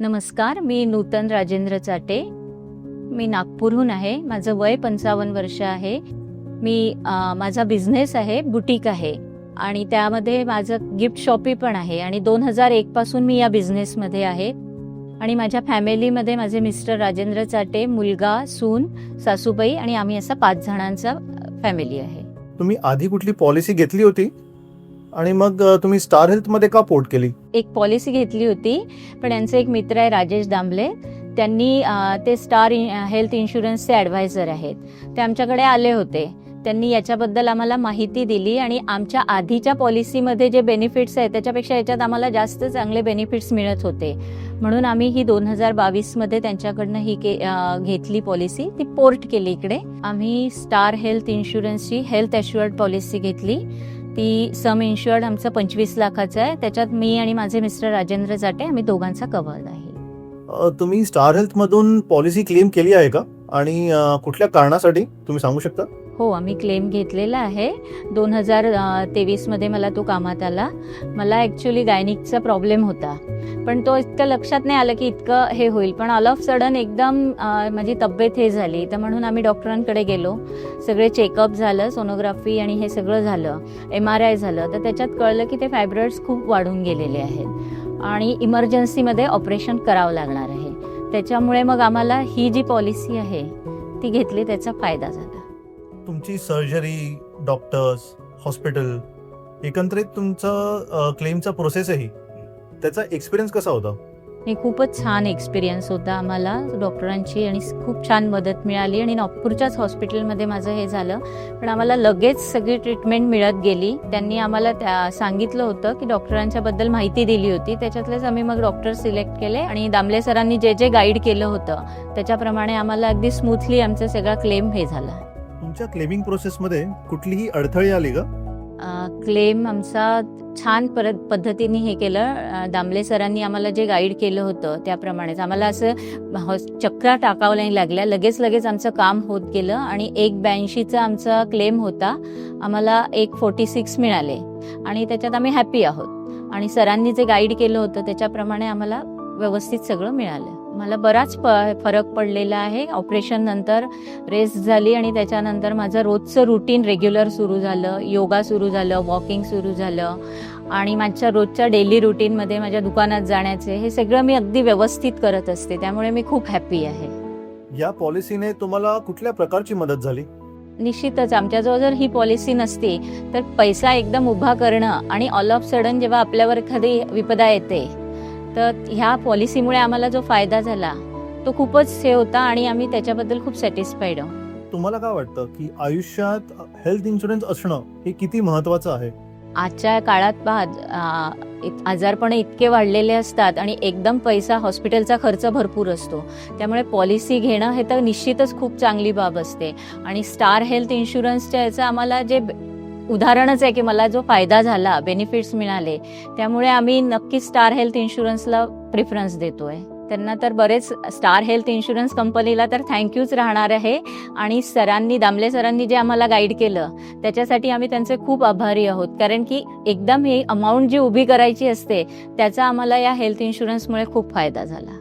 नमस्कार, मी नूतन राजेंद्र चाटे. मी नागपूरहून आहे. माझं वय 55 वर्ष आहे. माझा बिझनेस आहे, बुटीक आहे आणि त्यामध्ये माझं गिफ्ट शॉपी पण आहे आणि 2001 पासून मी या बिझनेसमध्ये आहे. आणि माझ्या फॅमिलीमध्ये माझे मिस्टर राजेंद्र चाटे, मुलगा, सून, सासूबाई आणि आम्ही असा 5 जणांचा फॅमिली आहे. तुम्ही आधी कुठली पॉलिसी घेतली होती आणि मग तुम्ही स्टार हेल्थमध्ये का पोर्ट केली? एक पॉलिसी घेतली होती, पण यांचे एक मित्र आहे राजेश दामले, त्यांनी ते स्टार हेल्थ इन्शुरन्सचे ॲडवायझर आहेत. ते आमच्याकडे आले होते. त्यांनी याच्याबद्दल आम्हाला माहिती दिली आणि आमच्या आधीच्या पॉलिसीमध्ये जे बेनिफिट्स आहेत त्याच्यापेक्षा याच्यात आम्हाला जास्त चांगले बेनिफिट्स मिळत होते. म्हणून आम्ही ही 2022मध्ये त्यांच्याकडनं ही घेतली पॉलिसी, ती पोर्ट केली इकडे. आम्ही स्टार हेल्थ इन्शुरन्सची हेल्थ ॲश्युअर्ड पॉलिसी घेतली. ती सम इन्शुअर्ड आमचं 25 लाखाचं आहे. त्याच्यात मी आणि माझे मिस्टर राजेंद्र चाटे आम्ही दोघांचा कव्हर आहे. तुम्ही स्टार हेल्थमधून पॉलिसी क्लेम केली आहे का आणि कुठल्या कारणासाठी तुम्ही सांगू शकता? हो, आम्ही क्लेम घेतलेला आहे. 2023मध्ये मला तो कामात आला. मला ॲक्च्युली गायनिकचा प्रॉब्लेम होता, पण तो इतकं लक्षात नाही आलं की इतकं हे होईल. पण ऑल ऑफ सडन एकदम माझी तब्येत हे झाली, तर म्हणून आम्ही डॉक्टरांकडे गेलो. सगळे चेकअप झालं, सोनोग्राफी आणि हे सगळं झालं, MRI झालं. तर त्याच्यात कळलं की ते फायब्रॉइड्स खूप वाढून गेलेले आहेत आणि इमर्जन्सीमध्ये ऑपरेशन करावं लागणार आहे. त्याच्यामुळे मग आम्हाला ही जी पॉलिसी आहे ती घेतली, त्याचा फायदा झाला. तुमची सर्जरी, डॉक्टर्स, हॉस्पिटल, एकंदरीत तुमचं क्लेमचा प्रोसेसही, त्याचा एक्सपिरियन्स कसा होता? हे खूपच छान एक्सपिरियन्स होता आम्हाला डॉक्टरांची आणि खूप छान मदत मिळाली. आणि नागपूरच्याच हॉस्पिटलमध्ये माझं हे झालं, पण आम्हाला लगेच सगळी ट्रीटमेंट मिळत गेली. त्यांनी आम्हाला सांगितलं होतं की डॉक्टरांच्याबद्दल माहिती दिली होती, त्याच्यातलेच आम्ही मग डॉक्टर सिलेक्ट केले आणि दामले सरांनी जे जे गाईड केलं होतं त्याच्याप्रमाणे आम्हाला अगदी स्मूथली आमचा सगळा क्लेम हे झाला. तुमच्या क्लेमिंग प्रोसेसमध्ये कुठलीही अडथळे आली का? क्लेम आमचा छान पद्धतीने हे केलं. दामले सरांनी आम्हाला जे गाईड केलं होतं त्याप्रमाणेच आम्हाला असं चक्रा टाकावं नाही लागल्या. लगेच आमचं काम होत गेलं आणि 182चा आमचा क्लेम होता. आम्हाला 146 मिळाले आणि त्याच्यात आम्ही हॅपी आहोत. आणि सरांनी जे गाईड केलं होतं त्याच्याप्रमाणे आम्हाला व्यवस्थित सगळं मिळालं. मला बराच फरक पडलेला आहे. ऑपरेशन नंतर रेस्ट झाली आणि त्याच्यानंतर माझं रोजचं रुटीन रेग्युलर सुरू झालं. योगा सुरू झालं, वॉकिंग सुरू झालं आणि माझ्या रोजच्या डेली रुटीनमध्ये माझ्या दुकानात जाण्याचे हे सगळं मी अगदी व्यवस्थित करत असते. त्यामुळे मी खूप हॅपी आहे. या पॉलिसीने तुम्हाला कुठल्या प्रकारची मदत झाली? निश्चितच आमच्याजवळ जर ही पॉलिसी नसती तर पैसा एकदम उभा करणं आणि ऑल ऑफ सडन जेव्हा आपल्यावर एखादी विपदा येते, तर ह्या पॉलिसीमुळे आम्हाला जो फायदा झाला तो खूपच हे होता आणि आम्ही त्याच्याबद्दल खूप सॅटिस्फाईड आहोत. तुम्हाला काय वाटतं की आयुष्यात हेल्थ इन्शुरन्स असणं हे किती महत्त्वाचं आहे? आजच्या काळात आजारपण इतके वाढलेले असतात आणि एकदम पैसा, हॉस्पिटलचा खर्च भरपूर असतो. त्यामुळे पॉलिसी घेणं हे तर निश्चितच खूप चांगली बाब असते. आणि स्टार हेल्थ इन्शुरन्सच्या याचं आम्हाला जे उदाहरणच आहे की मला जो फायदा झाला, बेनिफिट्स मिळाले, त्यामुळे आम्ही नक्की स्टार हेल्थ इन्शुरन्सला प्रिफरन्स देतोय. त्यांना तर बरेच स्टार हेल्थ इन्शुरन्स कंपनीला तर थँक्यूच राहणार आहे. आणि दामले सरांनी जे आम्हाला गाईड केलं त्याच्यासाठी आम्ही त्यांचे खूप आभारी आहोत. कारण की एकदम ही अमाऊंट जी उभी करायची असते त्याचा आम्हाला या हेल्थ इन्शुरन्समुळे खूप फायदा झाला.